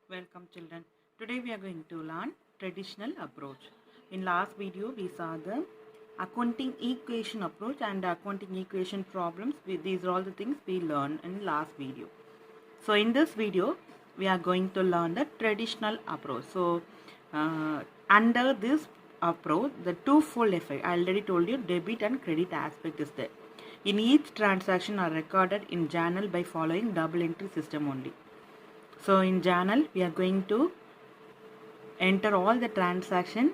Welcome children. Today we are going to learn traditional approach. In last video we saw the accounting equation approach and accounting equation problems. These are all the things we learned in last video. So in this video we are going to learn the traditional approach. So under this approach the twofold effect, I already told you debit and credit aspect is there. In each transaction are recorded in journal by following double entry system only. So in journal we are going to enter all the transaction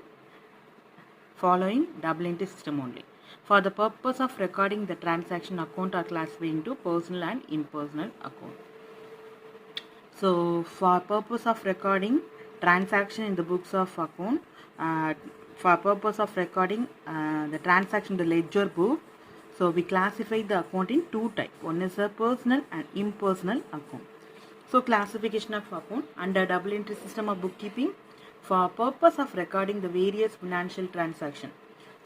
following double entry system only. For the purpose of recording the transaction account are classified into personal and impersonal account. So for purpose of recording transaction in the books of account, for purpose of recording the transaction in the ledger book, so we classify the account in two types. One is a personal and impersonal account. So classification of account under double entry system of bookkeeping for purpose of recording the various financial transaction.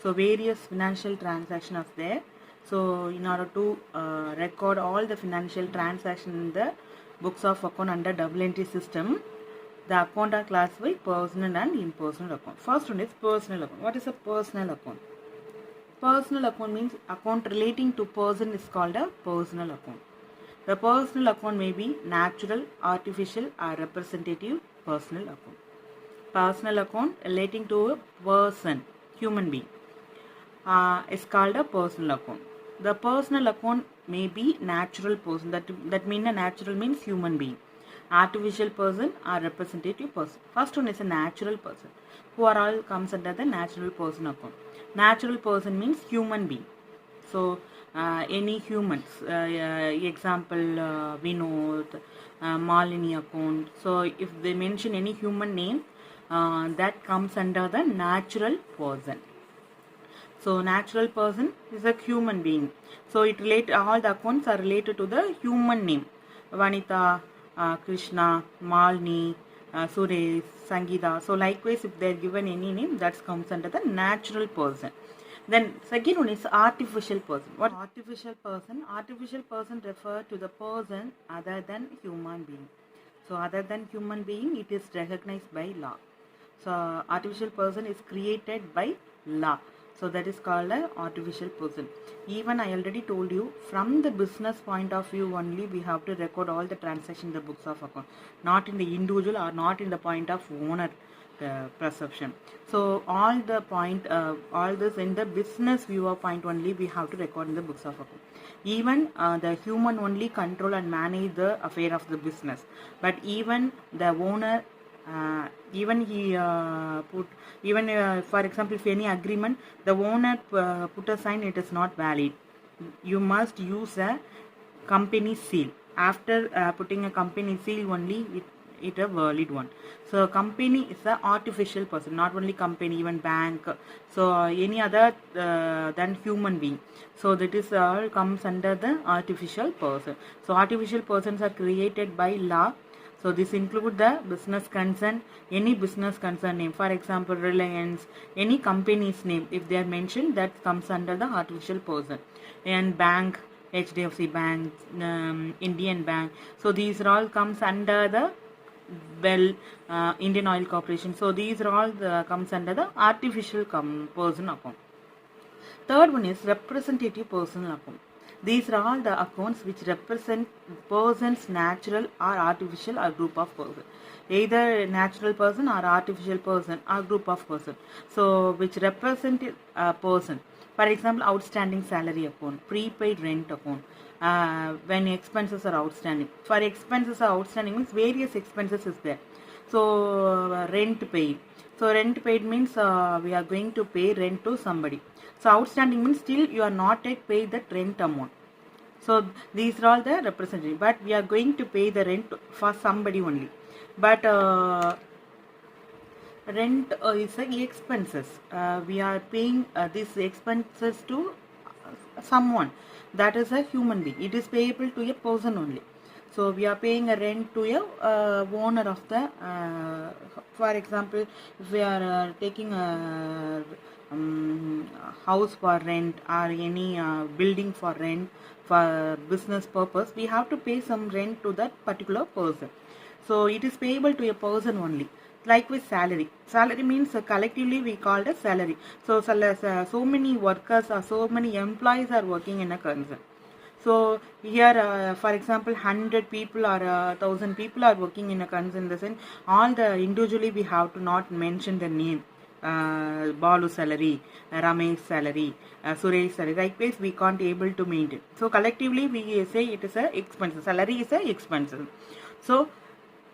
So various financial transactions are there. So in order to record all the financial transaction in the books of account under double entry system, the account are classified personal and impersonal account. First one is personal account. What is a personal account? Personal account means account relating to person is called a personal account. The personal account may be natural, artificial or representative personal account. Personal account relating to a person, human being, is called a personal account. The personal account may be natural person. That means a natural means human being. Artificial person or representative person. First one is a natural person. Who are all comes under the natural person account. Natural person means human being. So any humans, example Vinod, Malini account. So if they mention any human name, that comes under the natural person. So natural person is a human being. So it relate all the accounts are related to the human name. Vanita, Krishna, Malini, Suresh, Sangeeta. So likewise, if they are given any name, that comes under the natural person. Then second one is artificial person. What artificial person? Artificial person refer to the person other than human being. So other than human being, it is recognized by law. So artificial person is created by law. So that is called an artificial person. Even I already told you, from the business point of view only, we have to record all the transactions in the books of account, not in the individual or not in the point of owner perception. So all the point, all this in the business viewer point only, we have to record in the books of account. Even the human only control and manage the affair of the business, but even the owner, even he put, even for example, if any agreement the owner put a sign, it is not valid. You must use a company seal. After putting a company seal only, it a valid one. So company is a artificial person, not only company, even bank. So any other than human being. So that is all comes under the artificial person. So artificial persons are created by law. So this include the business concern, any business concern name. For example, Reliance, any company's name, if they are mentioned, that comes under the artificial person. And bank, HDFC Bank, Indian Bank. So these are all comes under the Indian Oil Corporation. So these are all comes under the artificial person account. Third one is representative personal account. These are all the accounts which represent persons, natural or artificial or group of person. Either natural person or artificial person or group of person. So which represent a person. For example, outstanding salary account, prepaid rent account, when expenses are outstanding. For expenses are outstanding means various expenses is there. So rent paid. So rent paid means we are going to pay rent to somebody. So outstanding means still you are not yet paid that rent amount. So these are all the representative, but we are going to pay the rent for somebody only. But rent is expenses. We are paying these expenses to someone. That is a human being. It is payable to a person only. So we are paying a rent to a owner of the, for example, if we are taking a house for rent or any building for rent for business purpose, we have to pay some rent to that particular person. So it is payable to a person only. Likewise, salary. Salary means collectively we call it salary. So, so many workers or so many employees are working in a concern. So here, for example, 100 people or 1,000 people are working in a concern. In the sense, all the individually we have to not mention the name. Balu salary, Ramesh salary, Suresh salary. Likewise, we can't able to maintain. So collectively, we say it is a expense. Salary is a expense. So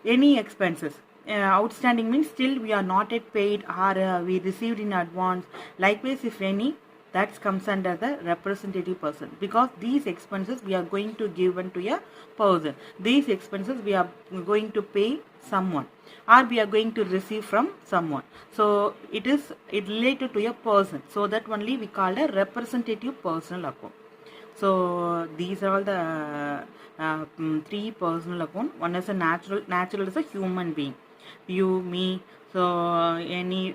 any expenses. Outstanding means still we are not yet paid or we received in advance. Likewise, if any, that comes under the representative person, because these expenses we are going to give to a person. These expenses we are going to pay someone or we are going to receive from someone. So it related to a person. So that only we call a representative personal account. So these are all the three personal account. One is a natural is a human being, you, me. So any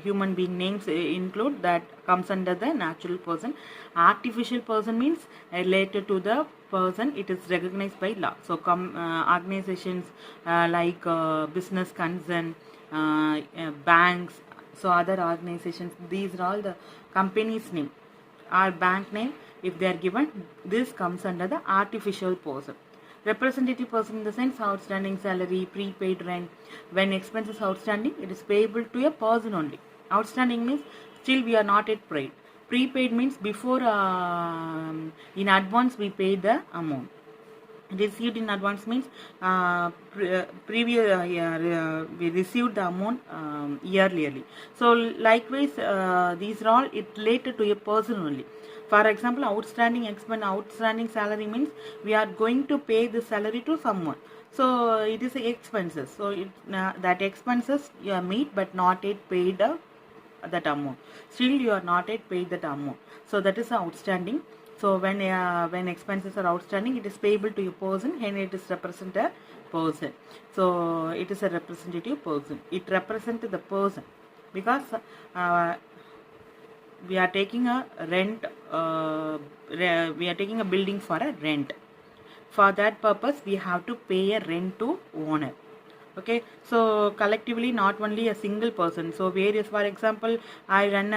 human being names include that comes under the natural person. Artificial person means related to the person, it is recognized by law. So organizations like business concern, banks, so other organizations, these are all the company's name or bank name. If they are given, this comes under the artificial person. Representative person in the sense outstanding salary, prepaid rent. When expenses outstanding, it is payable to a person only. Outstanding means still we are not yet paid. Prepaid means before in advance we pay the amount. Received in advance means previous year we received the amount yearly. So likewise, these are all it related to a person only. For example, outstanding salary means we are going to pay the salary to someone. So it is expenses. So that expenses you are meet but not yet paid that amount. Still you are not yet paid that amount. So that is outstanding. So when expenses are outstanding, it is payable to a person and it is represent a person. So it is a representative person. It represents the person because we are taking a rent. We are taking a building for a rent. For that purpose, we have to pay a rent to owner. Okay, so collectively, not only a single person. So various, for example, I run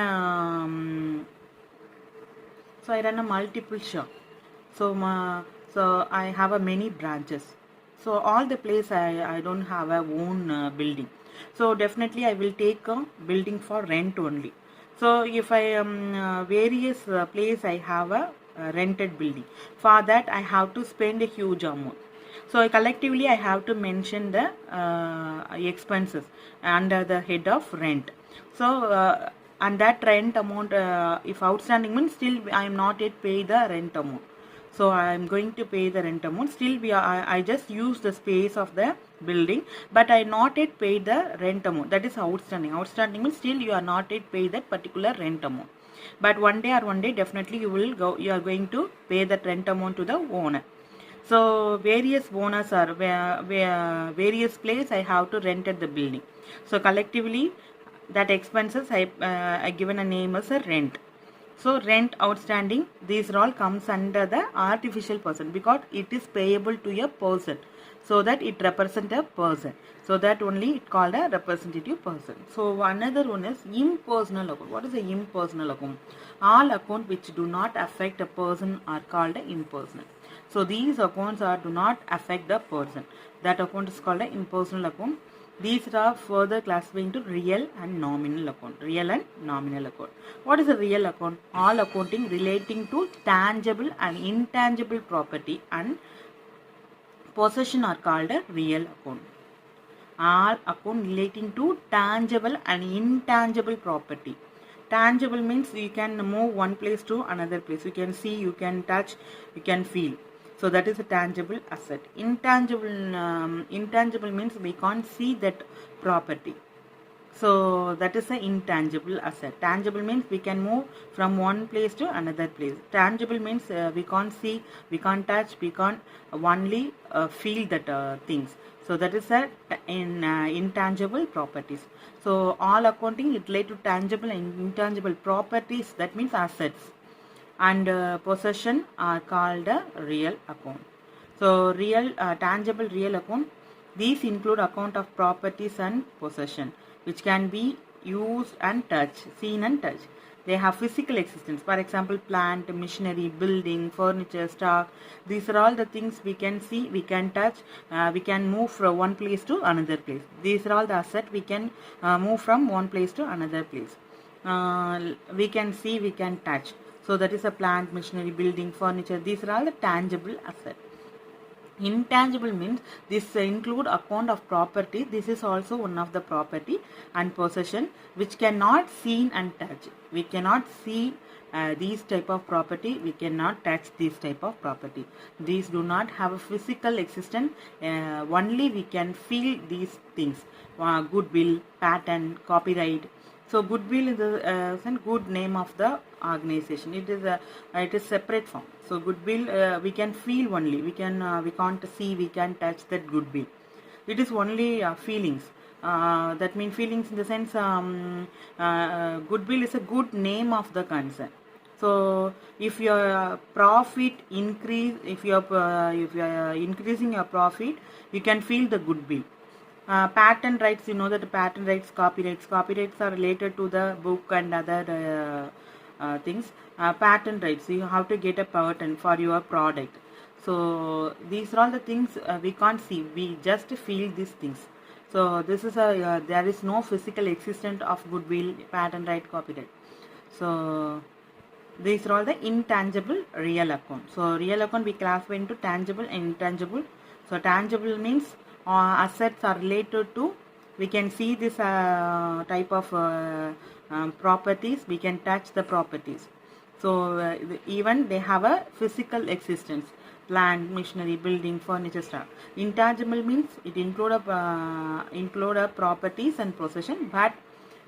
a multiple shop. So I have a many branches. So all the place I don't have a own building. So definitely I will take a building for rent only. So if I various place I have a rented building. For that I have to spend a huge amount. So collectively I have to mention the expenses under the head of rent. So and that rent amount, if outstanding means still I am not yet pay the rent amount. So I am going to pay the rent amount. Still I just use the space of the building, but I not yet pay the rent amount. That is outstanding. Outstanding means still you are not yet pay that particular rent amount. But one day definitely you are going to pay that rent amount to the owner. So various owners are various place I have to rent at the building. So collectively that expenses I given a name as a rent. So rent outstanding, these all comes under the artificial person because it is payable to a person. So that it represents a person. So that only it called a representative person. So another one is impersonal account. What is an impersonal account? All accounts which do not affect a person are called impersonal. So these accounts do not affect the person. That account is called an impersonal account. These are further classified into real and nominal account. Real and nominal account. What is a real account? All accounting relating to tangible and intangible property and possession are called a real account. All account relating to tangible and intangible property. Tangible means you can move one place to another place. You can see, you can touch, you can feel. So that is a tangible asset. Intangible means we can't see that property. So that is an intangible asset. Tangible means we can move from one place to another place. Tangible means we can't see, we can't touch, we can't only feel that things. So that is intangible properties. So all accounting is related to tangible and intangible properties. That means assets. And possession are called a real account. So tangible real account These include account of properties and possession, which can be used and touched, seen and touched. They have physical existence. For example, plant, machinery, building, furniture, stock. These are all the things we can see, we can touch, we can move from one place to another place. These are all the assets we can move from one place to another place. We can see, we can touch. So that is a plant, machinery, building, furniture. These are all the tangible assets. Intangible means this include account of property. This is also one of the property and possession which cannot seen and touch. We cannot see these type of property. We cannot touch this type of property. These do not have a physical existence. Only we can feel these things. Goodwill, patent, copyright. So goodwill is the good name of the organization. It is separate form. So goodwill we can feel only. We can't see. We can touch that goodwill. It is only feelings. That means feelings in the sense goodwill is a good name of the concern. So if your profit increase, if you are increasing your profit, you can feel the goodwill. Patent rights, you know that patent rights, copyrights are related to the book and other things. Patent rights, you have to get a patent for your product. So these are all the things we can't see, we just feel these things. So this is there is no physical existence of goodwill, patent right, copyright. So these are all the intangible real account. So real account we classify into tangible and intangible. So tangible means assets are related to, we can see this type of properties, we can touch the properties. So even they have a physical existence, plant, machinery, building, furniture, stock. Intangible means it include a properties and possession, but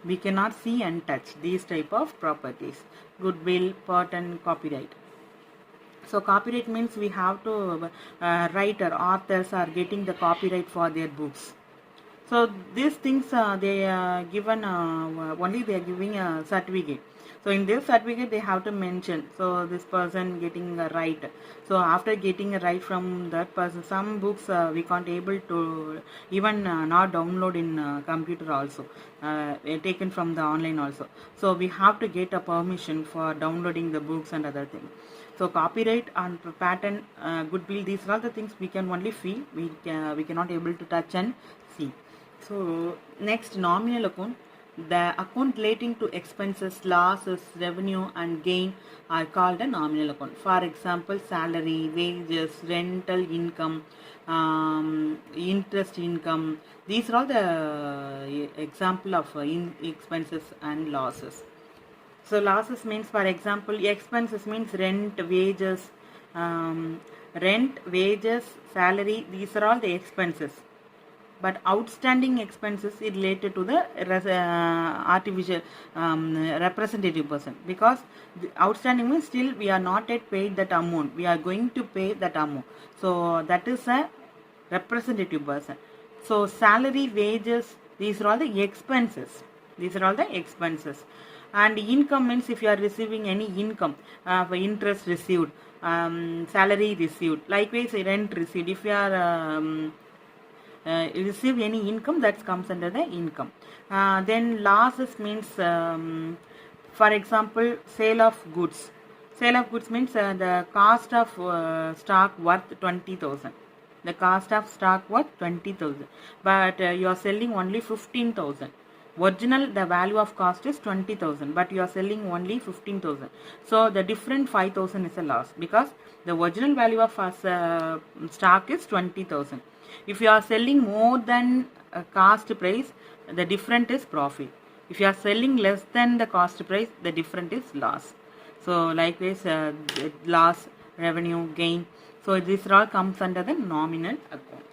we cannot see and touch these type of properties. Goodwill, patent, copyright. So copyright means we have to writer, authors are getting the copyright for their books. So these things they are given only they are giving a certificate. So in this certificate they have to mention, so this person getting a right. So after getting a right from that person, some books we can't able to even not download in computer also, taken from the online also. So we have to get a permission for downloading the books and other things. So copyright and patent, goodwill, these are all the things we can only feel, we cannot able to touch and see. So next, nominal account. The account relating to expenses, losses, revenue and gain are called a nominal account. For example, salary, wages, rental income, interest income. These are all the example of expenses and losses. So losses means, for example, expenses means rent, wages, salary. These are all the expenses. But outstanding expenses is related to the artificial representative person, because the outstanding means still we are not yet paid that amount. We are going to pay that amount. So that is a representative person. So salary, wages, these are all the expenses. And income means if you are receiving any income, for interest received, salary received, likewise rent received. If you are receive any income, that comes under the income. Then losses means, for example, sale of goods. Sale of goods means the cost of stock worth 20,000. The cost of stock worth 20,000, but you are selling only 15,000. Original, the value of cost is 20,000, but you are selling only 15,000. So the different 5,000 is a loss, because the original value of stock is 20,000. If you are selling more than cost price, the difference is profit. If you are selling less than the cost price, the difference is loss. So likewise, loss, revenue, gain. So this all comes under the nominal account.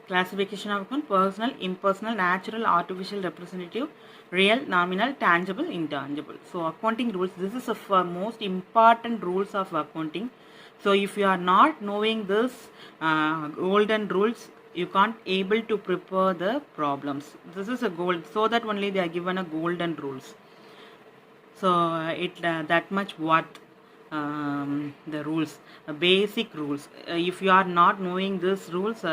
Classification of account: personal, impersonal, natural, artificial, representative, real, nominal, tangible, intangible. So accounting rules, this is the most important rules of accounting. So if you are not knowing this golden rules, you can't able to prepare the problems. This is a gold, so that only they are given a golden rules. So it that much worth the rules, basic rules. If you are not knowing these rules,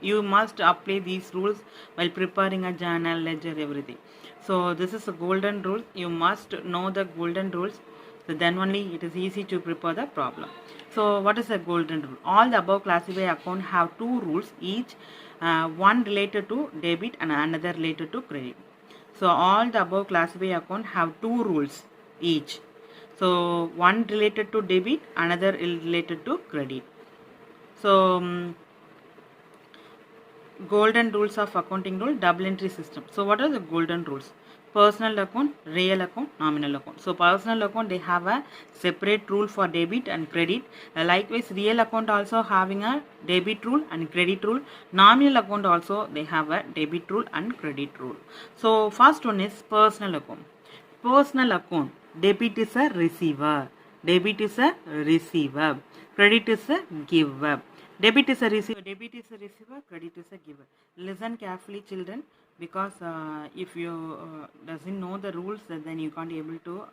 you must apply these rules while preparing a journal, ledger, everything. So this is a golden rule. You must know the golden rules. So then only it is easy to prepare the problem. So what is a golden rule? All the above classified account have two rules each, one related to debit and another related to credit. So all the above classified account have two rules each. So one related to debit, another related to credit. So golden rules of accounting rule, double entry system. So what are the golden rules? Personal account, real account, nominal account. So personal account, they have a separate rule for debit and credit. Likewise, real account also having a debit rule and credit rule. Nominal account also they have a debit rule and credit rule. So first one is personal account. Personal account, debit is a receiver, debit is a receiver, credit is a giver. Debit is a receiver, credit is a giver. Listen carefully, children, because if you doesn't know the rules, then you can't able to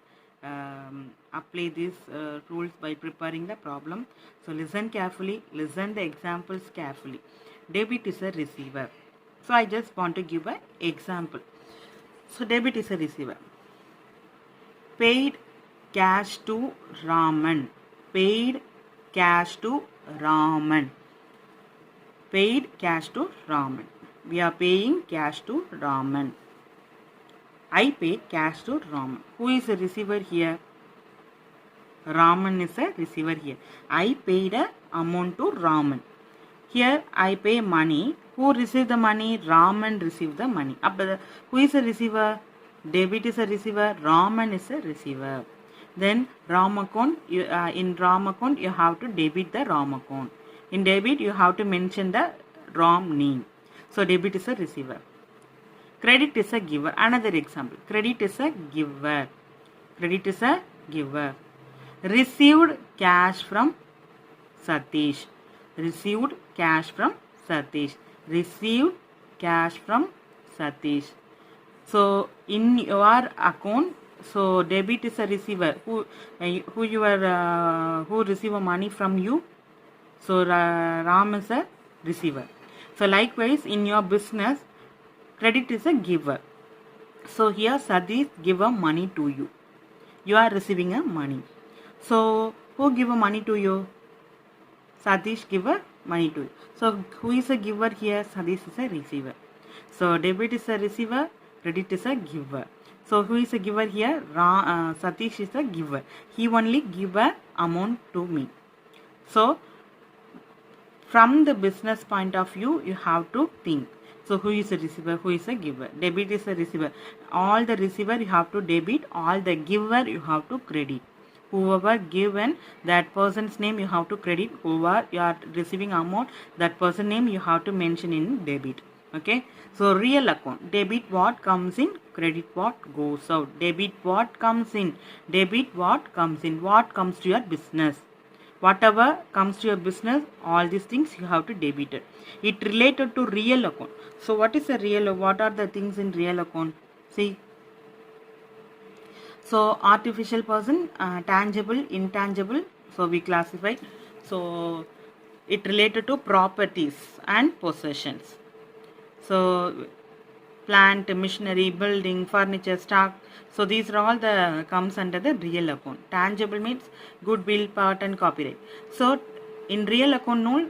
apply these rules by preparing the problem. So listen carefully, listen the examples carefully. Debit is a receiver. So I just want to give an example. So debit is a receiver. Paid cash to Raman. Paid cash to Raman. Paid cash to Raman. We are paying cash to Raman. I pay cash to Raman. Who is the receiver here? Raman is a receiver here. I paid a amount to Raman. Here I pay money. Who received the money? Raman received the money. Who is a receiver? Debit is a receiver. Raman is a receiver. Then Ram account. In Ram account you have to debit the Ram account. In debit, you have to mention the Ram name. So, debit is a receiver. Credit is a giver. Another example. Credit is a giver. Credit is a giver. Received cash from Satish. Received cash from Satish. Received cash from Satish. So, in your account, so debit is a receiver. Who receive money from you? So Ram is a receiver. So likewise in your business, credit is a giver. So here Satish give a money to you. You are receiving a money. So who give a money to you? Satish give a money to you. So who is a giver here? Satish is a receiver. So debit is a receiver, credit is a giver. So who is a giver here? Satish is a giver. He only give a amount to me. So from the business point of view, you have to think. So who is a receiver? Who is a giver? Debit is a receiver. All the receiver you have to debit. All the giver you have to credit. Whoever given, that person's name you have to credit. Whoever you are receiving amount, that person name you have to mention in debit. Okay. So real account. Debit what comes in. Credit what goes out. Debit what comes in. Debit what comes in. What comes to your business. Whatever comes to your business, all these things you have to debit it. It related to real account. So what is a real? What are the things in real account? See. So artificial person, tangible, intangible. So we classify. So it related to properties and possessions. So plant, machinery, building, furniture, stock. So these are all the comes under the real account. Tangible means goodwill, patent, copyright. So in real account rule,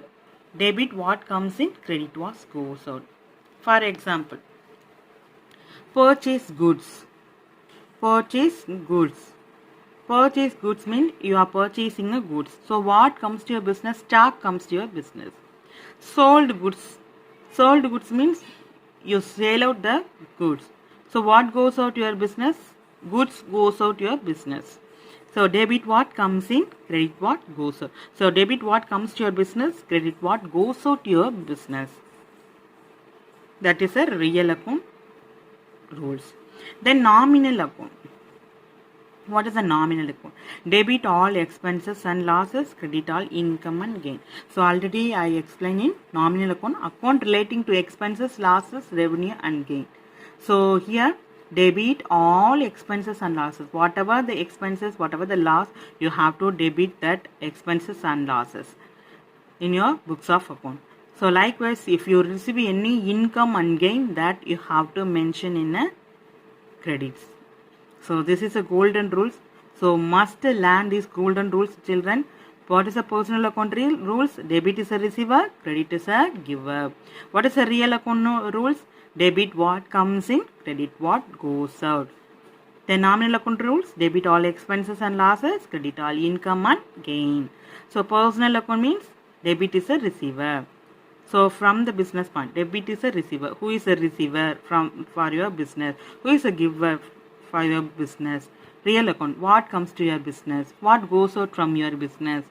debit what comes in, credit what goes out. For example, purchase goods. Purchase goods. Purchase goods means you are purchasing a goods. So what comes to your business? Stock comes to your business. Sold goods. Sold goods means you sell out the goods. So what goes out to your business? Goods goes out to your business. So debit what comes in, credit what goes out. So debit what comes to your business, credit what goes out to your business. That is a real account rules. Then nominal account. What is a nominal account? Debit all expenses and losses, credit all income and gain. So already I explained in nominal account relating to expenses, losses, revenue and gain. So here debit all expenses and losses. Whatever the expenses, whatever the loss, you have to debit that expenses and losses in your books of account. So likewise, if you receive any income and gain, that you have to mention in a credits. So this is a golden rules. So must learn these golden rules, children. What is a personal account rules? Debit is a receiver, credit is a giver. What is a real account rules? Debit what comes in, credit what goes out. The nominal account rules: debit all expenses and losses, credit all income and gain. So personal account means debit is a receiver. So from the business point, debit is a receiver. Who is a receiver for your business? Who is a giver for your business? Real account, what comes to your business? What goes out from your business?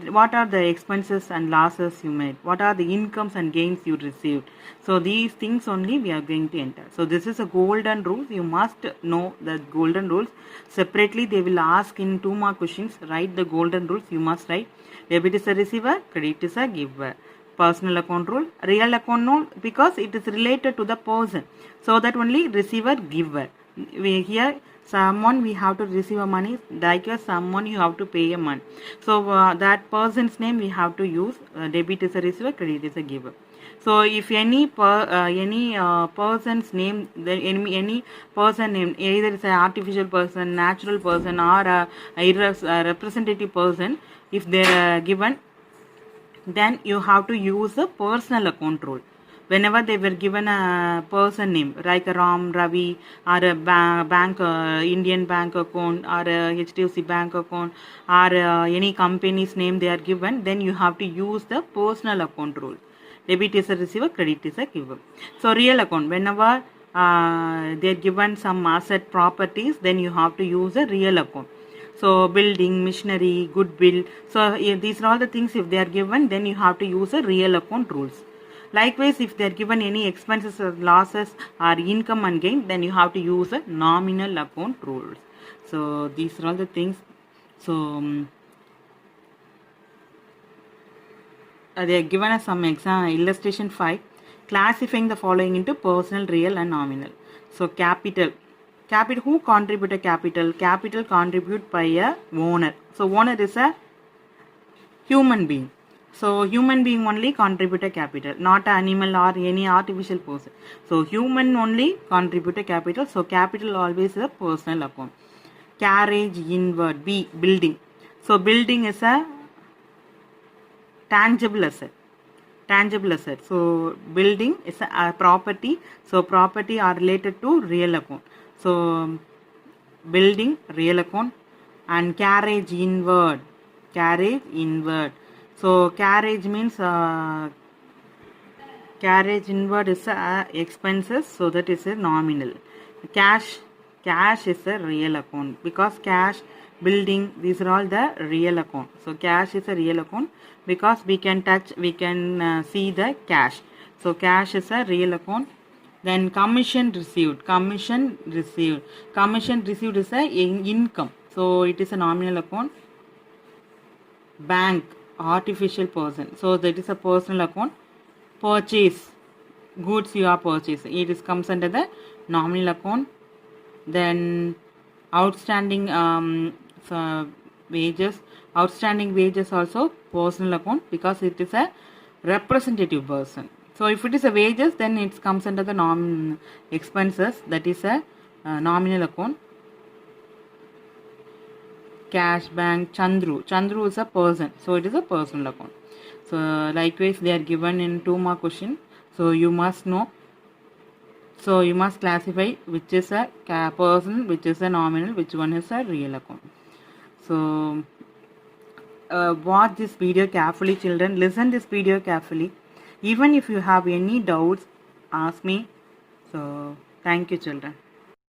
What are the expenses and losses you made? What are the incomes and gains you received? So these things only we are going to enter. So this is a golden rules. You must know the golden rules. Separately they will ask in 2 more questions. Write the golden rules. You must write. Debit is a receiver, credit is a giver. Personal account rule, real account rule, because it is related to the person. So that only receiver, giver. Here someone we have to receive a money, like someone you have to pay a money. So that person's name we have to use. Debit is a receiver, credit is a giver. So if any person's name, any person name, either it's an artificial person, natural person, or a representative person, if they are given, then you have to use a personal account rule. Whenever they were given a person name, like a Ram, Ravi, or a bank, Indian bank account, or a HDFC bank account, or any company's name they are given, then you have to use the personal account rule. Debit is a receiver, credit is a giver. So real account, whenever they are given some asset properties, then you have to use a real account. So building, machinery, goodwill. So these are all the things if they are given, then you have to use a real account rules. Likewise, if they are given any expenses or losses or income and gain, then you have to use a nominal account rules. So these are all the things. So they are given us some exam illustration 5, classifying the following into personal, real and nominal. So capital, who contributed capital? Capital contributed by a owner. So owner is a human being. So human being only contributed capital, not an animal or any artificial person. So human only contributed capital. So capital always is a personal account. Carriage inward, B, building. So building is a tangible asset. So building is a property. So property are related to real account. So building, real account. And carriage inward. So carriage means carriage inward is expenses, so that is a nominal. Cash is a real account, because cash, building, these are all the real account. So cash is a real account because we can see the cash. So cash is a real account. Then commission received is a income, so it is a nominal account. Bank, artificial person, so that is a personal account. Purchase, goods you are purchasing, it comes under the nominal account. Then outstanding wages also personal account, because it is a representative person. So if it is a wages, then it comes under the expenses, that is a nominal account. Cash, bank, Chandru is a person, so it is a personal account. So likewise they are given in 2 more questions, so you must know. So you must classify which is a person, which is a nominal, which one is a real account. So watch this video carefully, children. Listen this video carefully. Even if you have any doubts, ask me. So thank you, children.